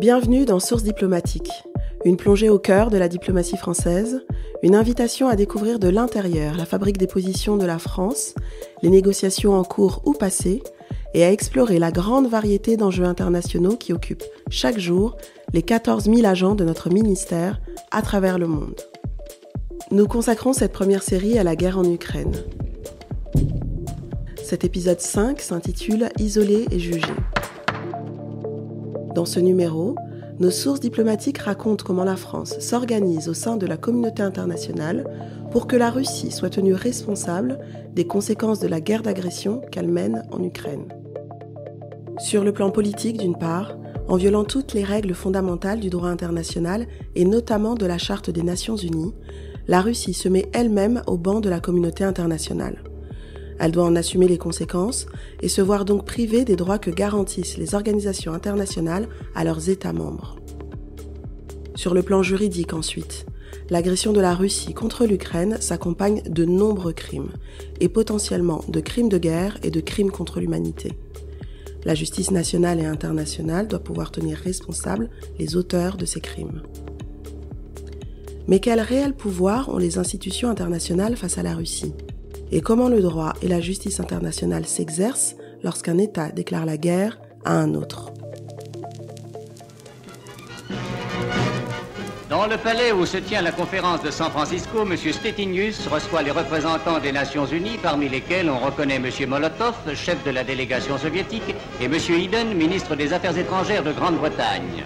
Bienvenue dans Source diplomatique, une plongée au cœur de la diplomatie française, une invitation à découvrir de l'intérieur la fabrique des positions de la France, les négociations en cours ou passées, et à explorer la grande variété d'enjeux internationaux qui occupent chaque jour les 14 000 agents de notre ministère à travers le monde. Nous consacrons cette première série à la guerre en Ukraine. Cet épisode 5 s'intitule « Isolé et jugé ». Dans ce numéro, nos sources diplomatiques racontent comment la France s'organise au sein de la communauté internationale pour que la Russie soit tenue responsable des conséquences de la guerre d'agression qu'elle mène en Ukraine. Sur le plan politique, d'une part, en violant toutes les règles fondamentales du droit international et notamment de la Charte des Nations Unies, la Russie se met elle-même au banc de la communauté internationale. Elle doit en assumer les conséquences et se voir donc privée des droits que garantissent les organisations internationales à leurs États membres. Sur le plan juridique ensuite, l'agression de la Russie contre l'Ukraine s'accompagne de nombreux crimes, et potentiellement de crimes de guerre et de crimes contre l'humanité. La justice nationale et internationale doit pouvoir tenir responsables les auteurs de ces crimes. Mais quel réel pouvoir ont les institutions internationales face à la Russie ? Et comment le droit et la justice internationale s'exercent lorsqu'un État déclare la guerre à un autre. Dans le palais où se tient la conférence de San Francisco, M. Stettinius reçoit les représentants des Nations Unies, parmi lesquels on reconnaît M. Molotov, chef de la délégation soviétique, et M. Eden, ministre des Affaires étrangères de Grande-Bretagne.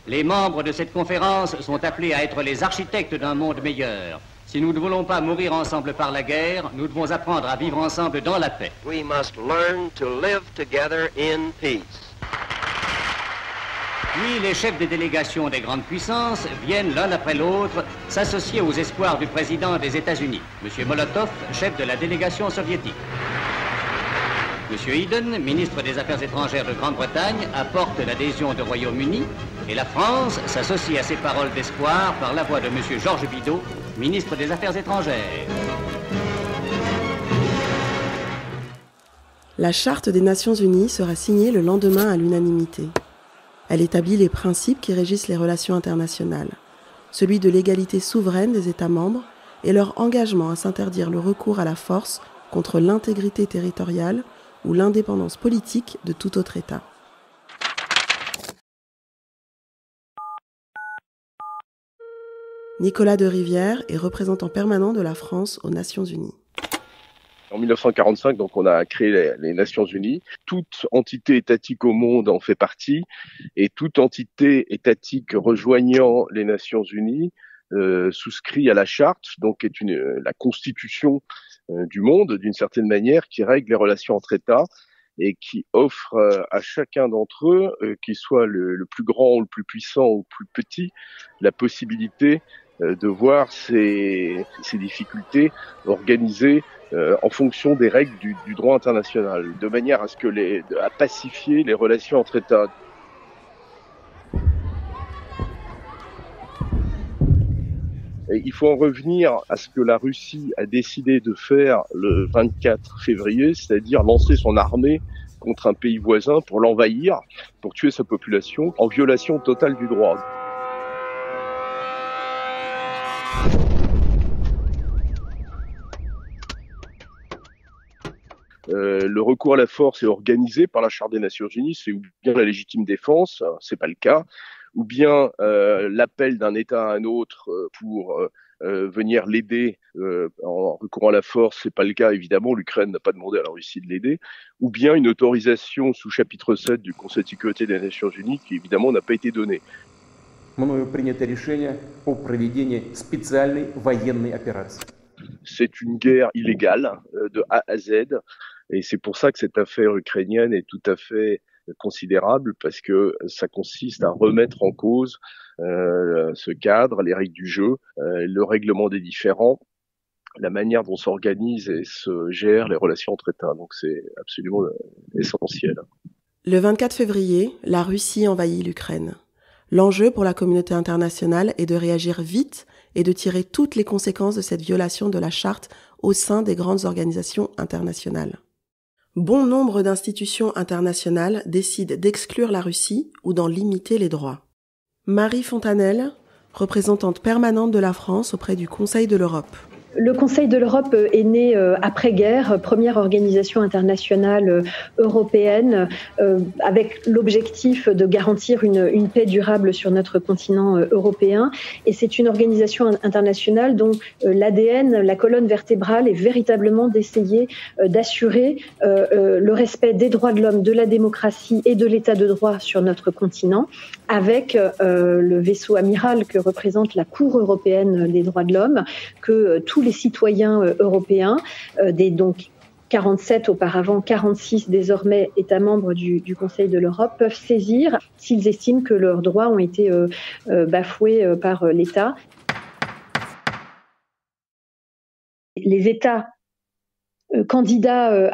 Les membres de cette conférence sont appelés à être les architectes d'un monde meilleur. Si nous ne voulons pas mourir ensemble par la guerre, nous devons apprendre à vivre ensemble dans la paix. We must learn to live together in peace. Puis les chefs des délégations des grandes puissances viennent l'un après l'autre s'associer aux espoirs du président des États-Unis, M. Molotov, chef de la délégation soviétique. M. Eden, ministre des Affaires étrangères de Grande-Bretagne, apporte l'adhésion du Royaume-Uni et la France s'associe à ces paroles d'espoir par la voix de M. Georges Bidault, ministre des Affaires étrangères. La Charte des Nations Unies sera signée le lendemain à l'unanimité. Elle établit les principes qui régissent les relations internationales, celui de l'égalité souveraine des États membres et leur engagement à s'interdire le recours à la force contre l'intégrité territoriale ou l'indépendance politique de tout autre État. Nicolas de Rivière est représentant permanent de la France aux Nations Unies. En 1945, donc, on a créé les Nations Unies. Toute entité étatique au monde en fait partie, et toute entité étatique rejoignant les Nations Unies souscrit à la charte, donc qui est la constitution du monde, d'une certaine manière, qui règle les relations entre États et qui offre à chacun d'entre eux, qu'il soit le plus grand ou le plus puissant ou le plus petit, la possibilité de voir ces difficultés organisées en fonction des règles du droit international, de manière à pacifier les relations entre États. Et il faut en revenir à ce que la Russie a décidé de faire le 24 février, c'est-à-dire lancer son armée contre un pays voisin pour l'envahir, pour tuer sa population, en violation totale du droit. Le recours à la force est organisé par la Charte des Nations Unies, c'est ou bien la légitime défense, c'est pas le cas, ou bien l'appel d'un État à un autre pour venir l'aider en recourant à la force, c'est pas le cas évidemment, l'Ukraine n'a pas demandé à la Russie de l'aider, ou bien une autorisation sous chapitre 7 du Conseil de sécurité des Nations Unies qui évidemment n'a pas été donnée. C'est une guerre illégale de A à Z, et c'est pour ça que cette affaire ukrainienne est tout à fait considérable, parce que ça consiste à remettre en cause ce cadre, les règles du jeu, le règlement des différends, la manière dont s'organisent et se gèrent les relations entre États. Donc c'est absolument essentiel. Le 24 février, la Russie envahit l'Ukraine. L'enjeu pour la communauté internationale est de réagir vite et de tirer toutes les conséquences de cette violation de la charte au sein des grandes organisations internationales. Bon nombre d'institutions internationales décident d'exclure la Russie ou d'en limiter les droits. Marie Fontanelle, représentante permanente de la France auprès du Conseil de l'Europe. Le Conseil de l'Europe est né après-guerre, première organisation internationale européenne, avec l'objectif de garantir une paix durable sur notre continent européen. Et c'est une organisation internationale dont l'ADN, la colonne vertébrale, est véritablement d'essayer d'assurer le respect des droits de l'homme, de la démocratie et de l'état de droit sur notre continent, avec le vaisseau amiral que représente la Cour européenne des droits de l'homme, que tous les citoyens européens, donc 47 auparavant, 46 désormais États membres du Conseil de l'Europe, peuvent saisir s'ils estiment que leurs droits ont été bafoués par l'État. Les États candidats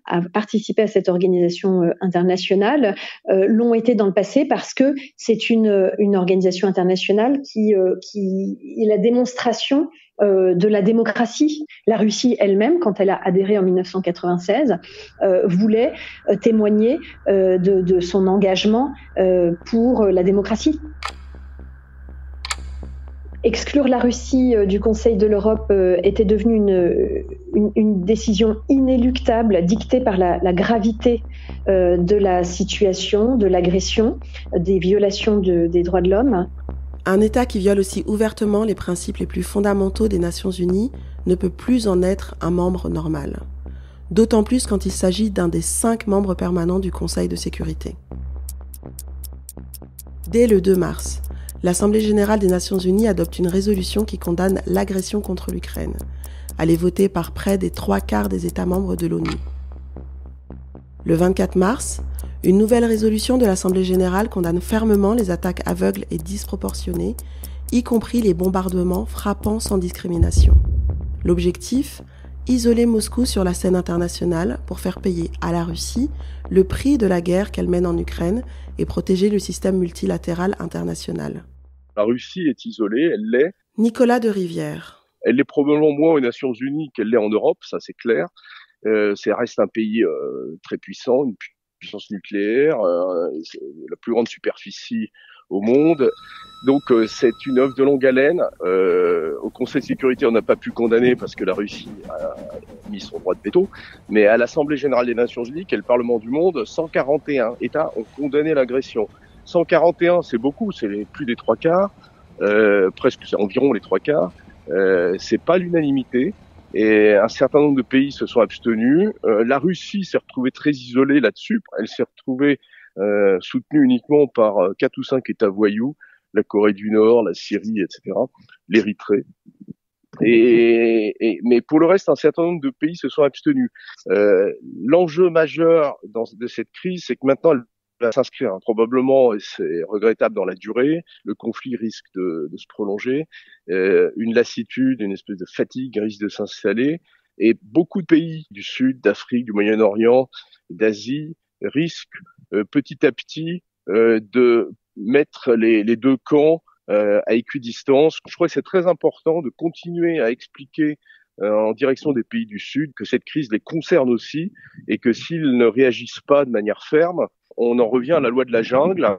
à participer à cette organisation internationale l'ont été dans le passé parce que c'est une organisation internationale qui est la démonstration de la démocratie. La Russie elle-même, quand elle a adhéré en 1996, voulait témoigner de son engagement pour la démocratie. Exclure la Russie du Conseil de l'Europe était devenu une décision inéluctable, dictée par la gravité de la situation, de l'agression, des violations des droits de l'homme. Un État qui viole aussi ouvertement les principes les plus fondamentaux des Nations Unies ne peut plus en être un membre normal. D'autant plus quand il s'agit d'un des 5 membres permanents du Conseil de sécurité. Dès le 2 mars, l'Assemblée générale des Nations unies adopte une résolution qui condamne l'agression contre l'Ukraine. Elle est votée par près des 3/4 des États membres de l'ONU. Le 24 mars, une nouvelle résolution de l'Assemblée générale condamne fermement les attaques aveugles et disproportionnées, y compris les bombardements frappant sans discrimination. L'objectif ? Isoler Moscou sur la scène internationale pour faire payer à la Russie le prix de la guerre qu'elle mène en Ukraine et protéger le système multilatéral international. La Russie est isolée, elle l'est. Nicolas de Rivière. Elle l'est probablement moins aux Nations Unies qu'elle l'est en Europe, ça c'est clair. Ça reste un pays très puissant, une puissance nucléaire, la plus grande superficie au monde. Donc c'est une œuvre de longue haleine. Au Conseil de sécurité, on n'a pas pu condamner parce que la Russie a mis son droit de veto. Mais à l'Assemblée générale des Nations unies, qui est le Parlement du monde, 141 États ont condamné l'agression. 141, c'est beaucoup, c'est plus des 3/4, presque, c'est environ les 3/4. C'est pas l'unanimité. Et un certain nombre de pays se sont abstenus. La Russie s'est retrouvée très isolée là-dessus. Elle s'est retrouvée soutenue uniquement par 4 ou 5 États voyous, la Corée du Nord, la Syrie, etc., l'Érythrée. Mais pour le reste, un certain nombre de pays se sont abstenus. L'enjeu majeur de cette crise, c'est que maintenant, elle va s'inscrire probablement, et c'est regrettable, dans la durée. Le conflit risque de se prolonger. Une lassitude, une espèce de fatigue risque de s'installer. Et beaucoup de pays du Sud, d'Afrique, du Moyen-Orient, d'Asie risquent petit à petit de mettre les deux camps à équidistance. Je crois que c'est très important de continuer à expliquer en direction des pays du Sud que cette crise les concerne aussi et que s'ils ne réagissent pas de manière ferme, on en revient à la loi de la jungle.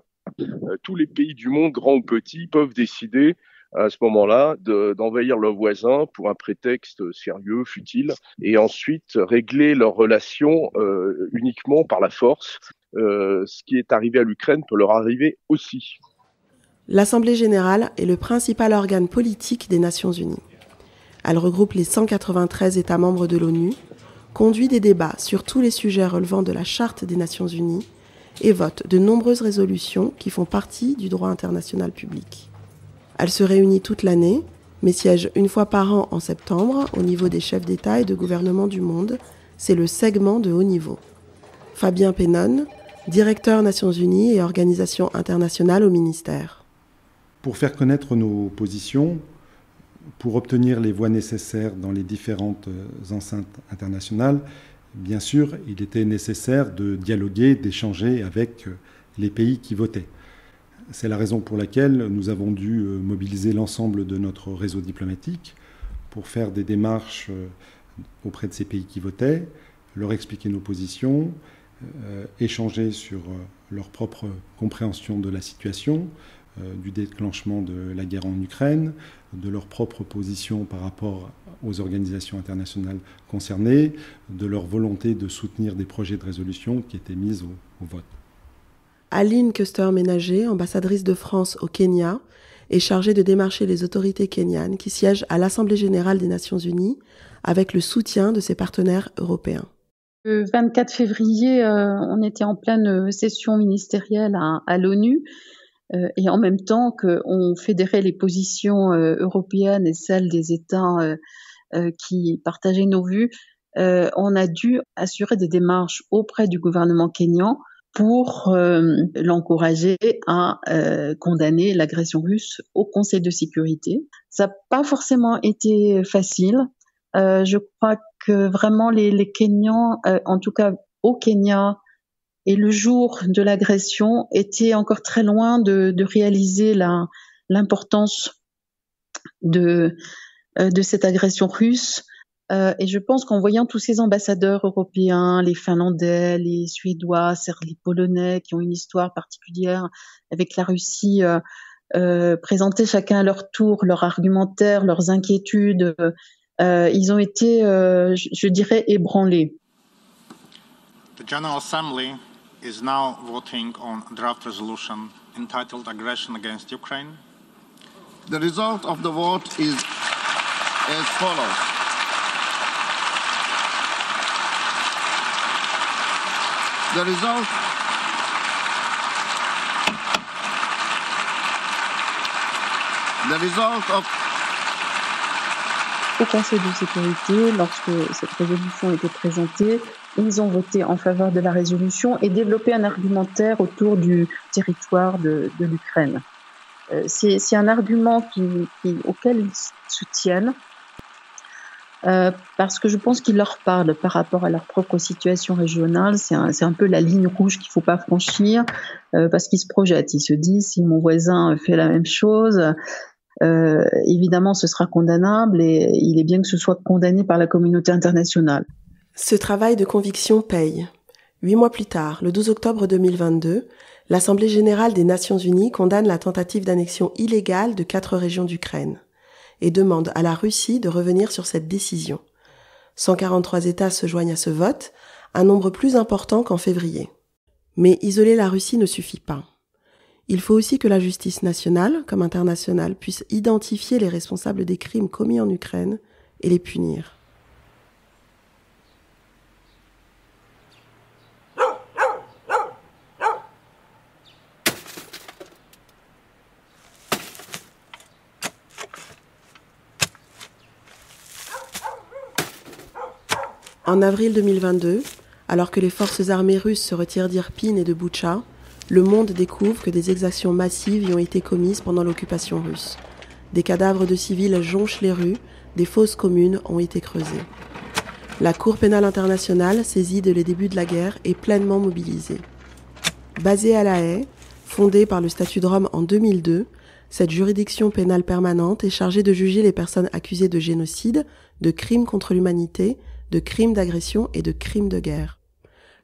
Tous les pays du monde, grands ou petits, peuvent décider à ce moment-là d'envahir leurs voisins pour un prétexte sérieux, futile, et ensuite régler leurs relations uniquement par la force. Ce qui est arrivé à l'Ukraine peut leur arriver aussi. L'Assemblée générale est le principal organe politique des Nations unies. Elle regroupe les 193 États membres de l'ONU, conduit des débats sur tous les sujets relevant de la Charte des Nations unies et vote de nombreuses résolutions qui font partie du droit international public. Elle se réunit toute l'année, mais siège une fois par an en septembre au niveau des chefs d'État et de gouvernement du monde. C'est le segment de haut niveau. Fabien Pennone, directeur Nations Unies et Organisation internationale au ministère. Pour faire connaître nos positions, pour obtenir les voix nécessaires dans les différentes enceintes internationales, bien sûr, il était nécessaire de dialoguer, d'échanger avec les pays qui votaient. C'est la raison pour laquelle nous avons dû mobiliser l'ensemble de notre réseau diplomatique pour faire des démarches auprès de ces pays qui votaient, leur expliquer nos positions, échanger sur leur propre compréhension de la situation, du déclenchement de la guerre en Ukraine, de leur propre position par rapport aux organisations internationales concernées, de leur volonté de soutenir des projets de résolution qui étaient mis au vote. Aline Kuster-Ménager, ambassadrice de France au Kenya, est chargée de démarcher les autorités kenyanes qui siègent à l'Assemblée générale des Nations unies avec le soutien de ses partenaires européens. Le 24 février, on était en pleine session ministérielle à l'ONU. Et en même temps qu'on fédérait les positions européennes et celles des États qui partageaient nos vues, on a dû assurer des démarches auprès du gouvernement kényan pour l'encourager à condamner l'agression russe au Conseil de sécurité. Ça n'a pas forcément été facile. Je crois que vraiment les Kenyans, en tout cas au Kenya, et le jour de l'agression était encore très loin de réaliser l'importance de cette agression russe. Et je pense qu'en voyant tous ces ambassadeurs européens, les Finlandais, les Suédois, les Polonais, qui ont une histoire particulière avec la Russie, présenter chacun à leur tour leur argumentaire, leurs inquiétudes, ils ont été, je dirais, ébranlés. The General Assembly is now voting on a draft resolution entitled Aggression Against Ukraine. The result of the vote is as follows. The result of Au Conseil de sécurité, lorsque cette résolution a été présentée, ils ont voté en faveur de la résolution et développé un argumentaire autour du territoire de l'Ukraine. C'est un argument auquel ils soutiennent parce que je pense qu'il leur parle par rapport à leur propre situation régionale. C'est un peu la ligne rouge qu'il ne faut pas franchir parce qu'ils se projettent. Ils se disent, si mon voisin fait la même chose, évidemment ce sera condamnable et il est bien que ce soit condamné par la communauté internationale. Ce travail de conviction paye. 8 mois plus tard, le 12 octobre 2022, l'Assemblée générale des Nations unies condamne la tentative d'annexion illégale de 4 régions d'Ukraine et demande à la Russie de revenir sur cette décision. 143 États se joignent à ce vote, un nombre plus important qu'en février. Mais isoler la Russie ne suffit pas. Il faut aussi que la justice nationale, comme internationale, puisse identifier les responsables des crimes commis en Ukraine et les punir. En avril 2022, alors que les forces armées russes se retirent d'Irpin et de Boutcha, le monde découvre que des exactions massives y ont été commises pendant l'occupation russe. Des cadavres de civils jonchent les rues, des fosses communes ont été creusées. La Cour pénale internationale, saisie dès les débuts de la guerre, est pleinement mobilisée. Basée à La Haye, fondée par le statut de Rome en 2002, cette juridiction pénale permanente est chargée de juger les personnes accusées de génocide, de crimes contre l'humanité, de crimes d'agression et de crimes de guerre.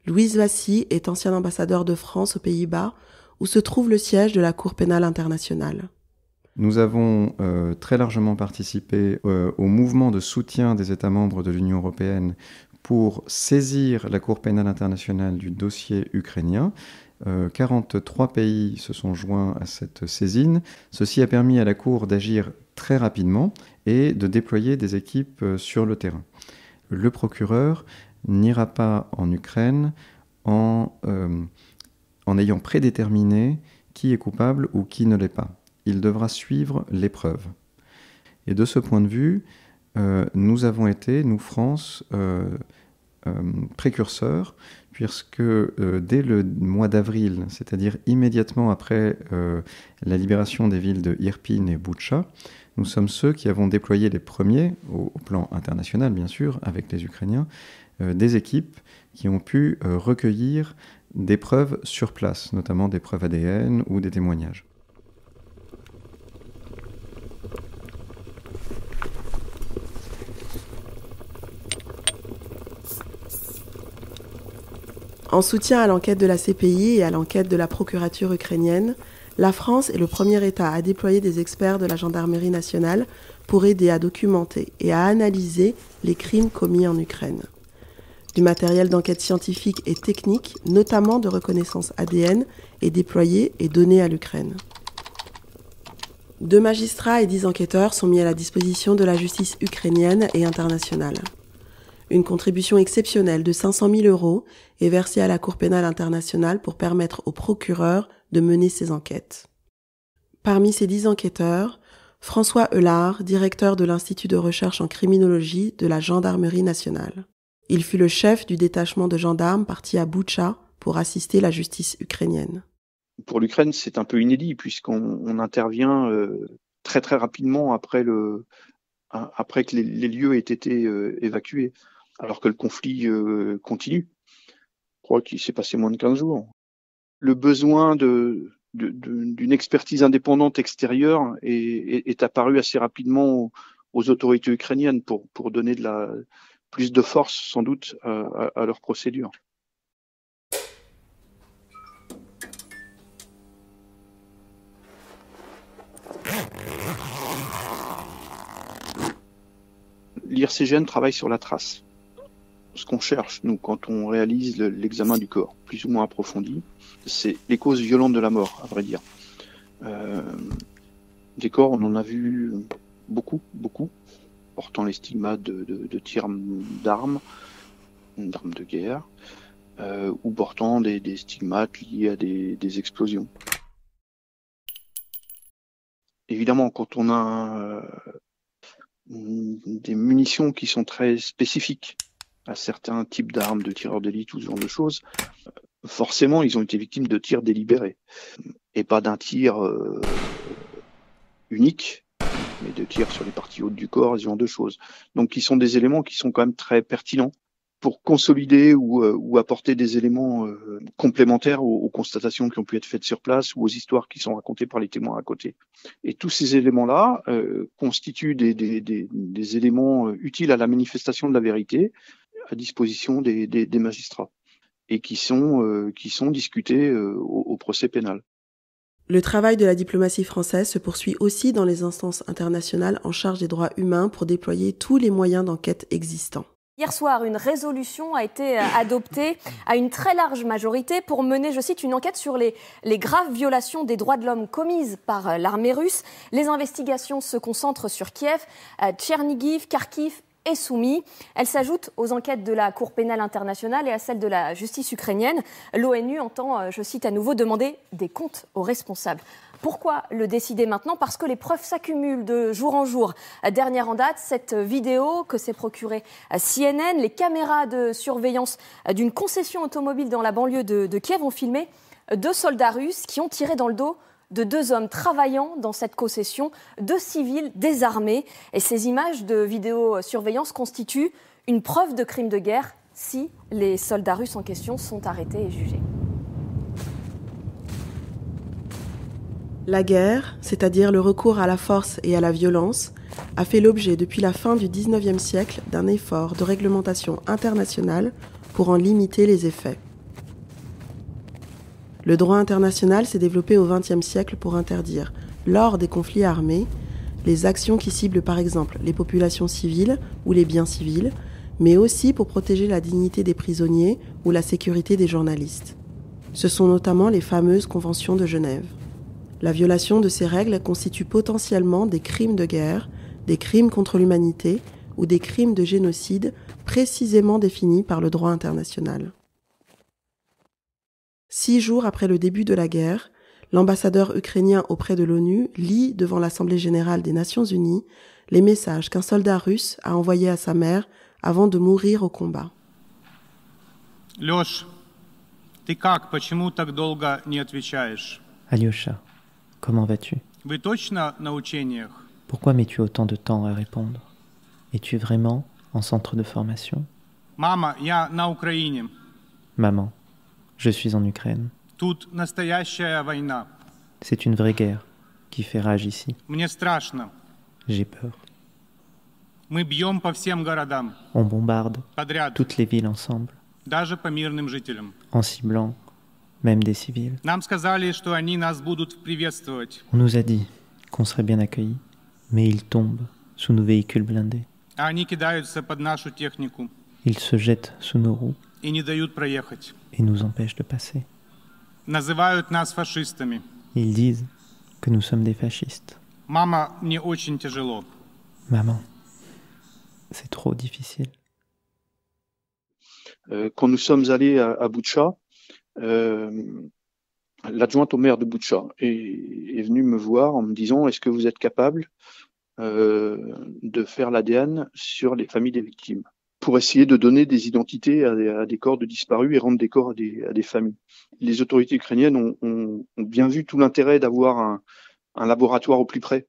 Louise Vassy est ancien ambassadeur de France aux Pays-Bas, où se trouve le siège de la Cour pénale internationale. Nous avons très largement participé au mouvement de soutien des États membres de l'Union européenne pour saisir la Cour pénale internationale du dossier ukrainien. 43 pays se sont joints à cette saisine. Ceci a permis à la Cour d'agir très rapidement et de déployer des équipes sur le terrain. Le procureur n'ira pas en Ukraine en ayant prédéterminé qui est coupable ou qui ne l'est pas. Il devra suivre les preuves. Et de ce point de vue, nous avons été, nous France, précurseurs, puisque dès le mois d'avril, c'est-à-dire immédiatement après la libération des villes de Irpin et Boutcha, nous sommes ceux qui avons déployé les premiers, au plan international bien sûr, avec les Ukrainiens, des équipes qui ont pu recueillir des preuves sur place, notamment des preuves ADN ou des témoignages. En En soutien à l'enquête de la CPI et à l'enquête de la procurature ukrainienne, la France est le premier État à déployer des experts de la gendarmerie nationale pour aider à documenter et à analyser les crimes commis en Ukraine. Du matériel d'enquête scientifique et technique, notamment de reconnaissance ADN, est déployé et donné à l'Ukraine. 2 magistrats et 10 enquêteurs sont mis à la disposition de la justice ukrainienne et internationale. Une contribution exceptionnelle de 500 000 € est versée à la Cour pénale internationale pour permettre aux procureurs de mener ces enquêtes. Parmi ces 10 enquêteurs, François Eulard, directeur de l'Institut de recherche en criminologie de la Gendarmerie nationale. Il fut le chef du détachement de gendarmes parti à Boutcha pour assister la justice ukrainienne. Pour l'Ukraine, c'est un peu inédit puisqu'on intervient très très rapidement après que les lieux aient été évacués, alors que le conflit continue. Je crois qu'il s'est passé moins de 15 jours. Le besoin d'une expertise indépendante extérieure est apparu assez rapidement aux autorités ukrainiennes pour donner plus de force, sans doute, à leur procédure. L'IRCGN travaille sur la trace. Ce qu'on cherche, nous, quand on réalise l'examen du corps, plus ou moins approfondi, c'est les causes violentes de la mort, à vrai dire. Des corps, on en a vu beaucoup, portant les stigmates de tirs d'armes de guerre, ou portant des stigmates liés à des explosions. Évidemment, quand on a des munitions qui sont très spécifiques à certains types d'armes, de tireurs d'élite ou ce genre de choses, forcément, ils ont été victimes de tirs délibérés. Et pas d'un tir unique, mais de tirs sur les parties hautes du corps, ce genre de choses. Donc, qui sont des éléments qui sont quand même très pertinents pour consolider ou apporter des éléments complémentaires aux constatations qui ont pu être faites sur place ou aux histoires qui sont racontées par les témoins à côté. Et tous ces éléments-là constituent des éléments utiles à la manifestation de la vérité à disposition des magistrats et qui sont discutés au procès pénal. Le travail de la diplomatie française se poursuit aussi dans les instances internationales en charge des droits humains pour déployer tous les moyens d'enquête existants. Hier soir, une résolution a été adoptée à une très large majorité pour mener, je cite, une enquête sur les graves violations des droits de l'homme commises par l'armée russe. Les investigations se concentrent sur Kiev, Tchernigiv, Kharkiv et Soumy. Elles s'ajoutent aux enquêtes de la Cour pénale internationale et à celles de la justice ukrainienne. L'ONU entend, je cite à nouveau, demander des comptes aux responsables. Pourquoi le décider maintenant ? Parce que les preuves s'accumulent de jour en jour. Dernière en date, cette vidéo que s'est procurée CNN, les caméras de surveillance d'une concession automobile dans la banlieue de Kiev ont filmé 2 soldats russes qui ont tiré dans le dos de 2 hommes travaillant dans cette concession, 2 civils désarmés. Et ces images de vidéosurveillance constituent une preuve de crime de guerre si les soldats russes en question sont arrêtés et jugés. La guerre, c'est-à-dire le recours à la force et à la violence, a fait l'objet depuis la fin du XIXe siècle d'un effort de réglementation internationale pour en limiter les effets. Le droit international s'est développé au XXe siècle pour interdire, lors des conflits armés, les actions qui ciblent par exemple les populations civiles ou les biens civils, mais aussi pour protéger la dignité des prisonniers ou la sécurité des journalistes. Ce sont notamment les fameuses conventions de Genève. La violation de ces règles constitue potentiellement des crimes de guerre, des crimes contre l'humanité ou des crimes de génocide précisément définis par le droit international. 6 jours après le début de la guerre, l'ambassadeur ukrainien auprès de l'ONU lit devant l'Assemblée générale des Nations unies les messages qu'un soldat russe a envoyés à sa mère avant de mourir au combat. Лёш, ты как? Почему так долго не отвечаешь? Alyosha, comment vas-tu? Вы точно на учениях? Pourquoi mets-tu autant de temps à répondre? Es-tu vraiment en centre de formation? Мама, я на Украине. Maman, je suis en Ukraine. Тут настоящая война. C'est une vraie guerre qui fait rage ici. Мне страшно. J'ai peur. Мы бьем по всем городам. On bombarde Подряд. toutes les villes ensemble. en ciblant même des civils. On nous a dit qu'on serait bien accueillis, mais ils tombent sous nos véhicules blindés. Ils se jettent sous nos roues et nous empêchent de passer. Ils disent que nous sommes des fascistes. Maman, c'est trop difficile. Quand nous sommes allés à Boutcha, l'adjointe au maire de Boutcha est venue me voir en me disant: est-ce que vous êtes capable de faire l'ADN sur les familles des victimes, pour essayer de donner des identités à des corps de disparus et rendre des corps à des familles. Les autorités ukrainiennes ont bien vu tout l'intérêt d'avoir un laboratoire au plus près.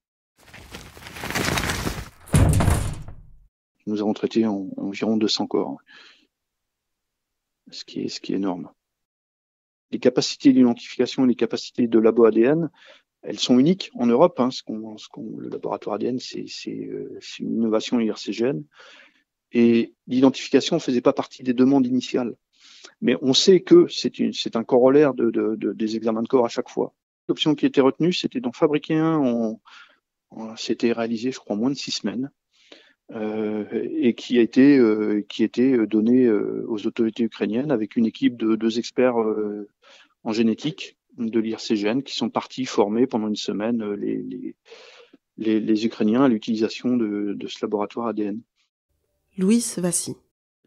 Nous avons traité environ 200 corps, ce qui est énorme. Les capacités d'identification et les capacités de labo ADN, elles sont uniques en Europe. Le laboratoire ADN, c'est une innovation IRCGN. Et l'identification ne faisait pas partie des demandes initiales. Mais on sait que c'est un corollaire des examens de corps à chaque fois. L'option qui était retenue, c'était d'en fabriquer un. C'était réalisé, je crois, en moins de 6 semaines. Et qui a été donné aux autorités ukrainiennes avec une équipe de 2 experts en génétique de l'IRCGN qui sont partis former pendant une semaine les Ukrainiens à l'utilisation de ce laboratoire ADN. Louis Vassy.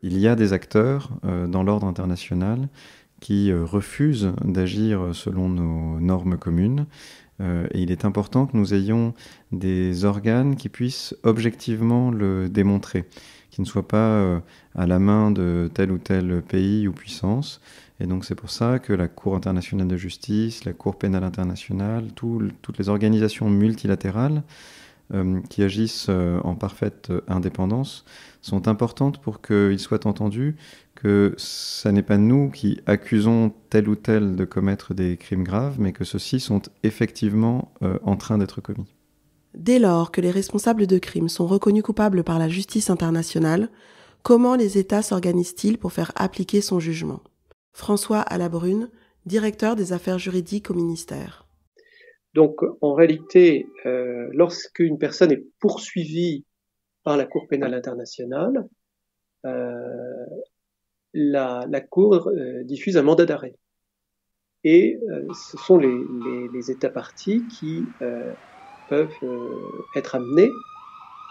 Il y a des acteurs dans l'ordre international qui refusent d'agir selon nos normes communes. Et il est important que nous ayons des organes qui puissent objectivement le démontrer, qui ne soient pas à la main de tel ou tel pays ou puissance. Et donc c'est pour ça que la Cour internationale de justice, la Cour pénale internationale, toutes les organisations multilatérales qui agissent en parfaite indépendance sont importantes pour qu'il soit entendu que ce n'est pas nous qui accusons tel ou tel de commettre des crimes graves, mais que ceux-ci sont effectivement en train d'être commis. Dès lors que les responsables de crimes sont reconnus coupables par la justice internationale, comment les États s'organisent-ils pour faire appliquer son jugement ? François Alabrune, directeur des affaires juridiques au ministère. Donc, en réalité, lorsqu'une personne est poursuivie par la Cour pénale internationale, la Cour diffuse un mandat d'arrêt. Et ce sont les États parties qui peuvent être amenés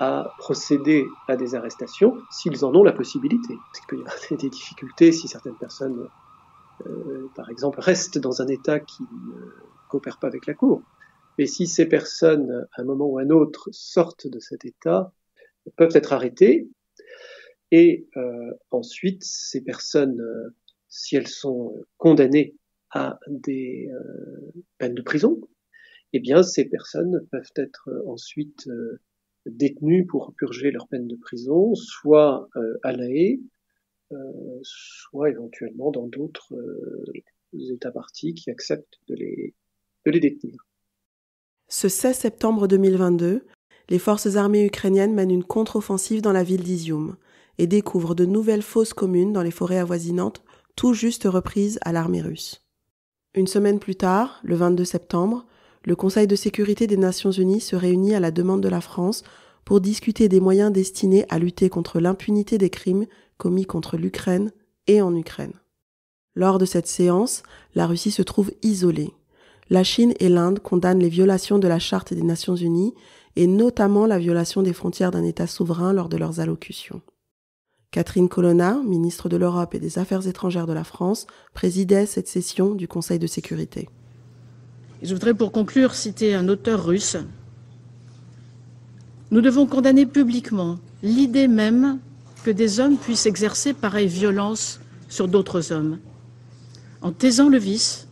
à procéder à des arrestations s'ils en ont la possibilité. Parce qu'il peut y avoir des difficultés si certaines personnes, par exemple, restent dans un État qui ne coopère pas avec la Cour. Mais si ces personnes, à un moment ou à un autre, sortent de cet État, peuvent être arrêtées. Et ensuite, ces personnes, si elles sont condamnées à des peines de prison, eh bien, ces personnes peuvent être ensuite détenues pour purger leur peine de prison, soit à La Haye, soit éventuellement dans d'autres États parties qui acceptent de les détenir. Ce 16 septembre 2022, les forces armées ukrainiennes mènent une contre-offensive dans la ville d'Izium et découvrent de nouvelles fosses communes dans les forêts avoisinantes, tout juste reprises à l'armée russe. Une semaine plus tard, le 22 septembre, le Conseil de sécurité des Nations Unies se réunit à la demande de la France pour discuter des moyens destinés à lutter contre l'impunité des crimes commis contre l'Ukraine et en Ukraine. Lors de cette séance, la Russie se trouve isolée. La Chine et l'Inde condamnent les violations de la Charte des Nations Unies et notamment la violation des frontières d'un État souverain lors de leurs allocutions. Catherine Colonna, ministre de l'Europe et des Affaires étrangères de la France, présidait cette session du Conseil de sécurité. Je voudrais pour conclure citer un auteur russe. Nous devons condamner publiquement l'idée même que des hommes puissent exercer pareille violence sur d'autres hommes. En taisant le vice,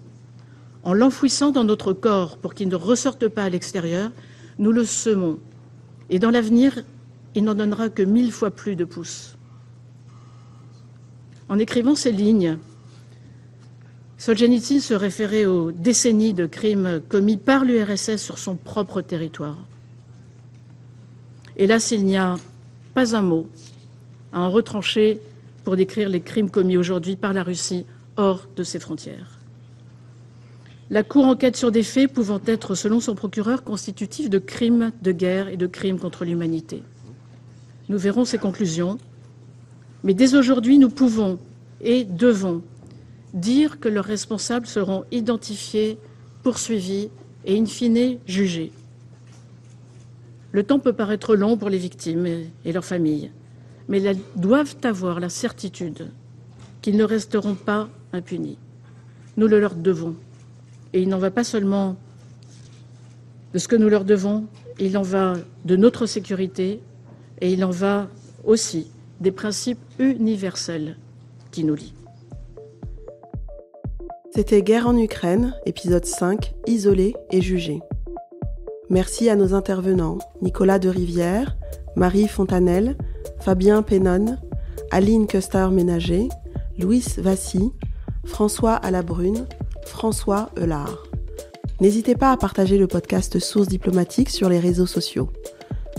en l'enfouissant dans notre corps pour qu'il ne ressorte pas à l'extérieur, nous le semons. Et dans l'avenir, il n'en donnera que 1000 fois plus de pouces. En écrivant ces lignes, Solzhenitsyn se référait aux décennies de crimes commis par l'URSS sur son propre territoire. Hélas, il n'y a pas un mot à en retrancher pour décrire les crimes commis aujourd'hui par la Russie hors de ses frontières. La Cour enquête sur des faits pouvant être, selon son procureur, constitutifs de crimes de guerre et de crimes contre l'humanité. Nous verrons ses conclusions, mais dès aujourd'hui, nous pouvons et devons dire que leurs responsables seront identifiés, poursuivis et in fine jugés. Le temps peut paraître long pour les victimes et leurs familles, mais elles doivent avoir la certitude qu'ils ne resteront pas impunis. Nous le leur devons. Et il n'en va pas seulement de ce que nous leur devons, il en va de notre sécurité et il en va aussi des principes universels qui nous lient. C'était Guerre en Ukraine, épisode 5, isolé et jugé. Merci à nos intervenants, Nicolas de Rivière, Marie Fontanelle, Fabien Pénonne, Aline Custer-Ménager, Louis Vassy, François Alabrune, François Eulard. N'hésitez pas à partager le podcast Sources diplomatiques sur les réseaux sociaux.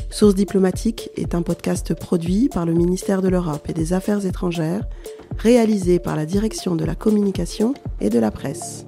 Sources diplomatiques est un podcast produit par le ministère de l'Europe et des Affaires étrangères, réalisé par la Direction de la communication et de la presse.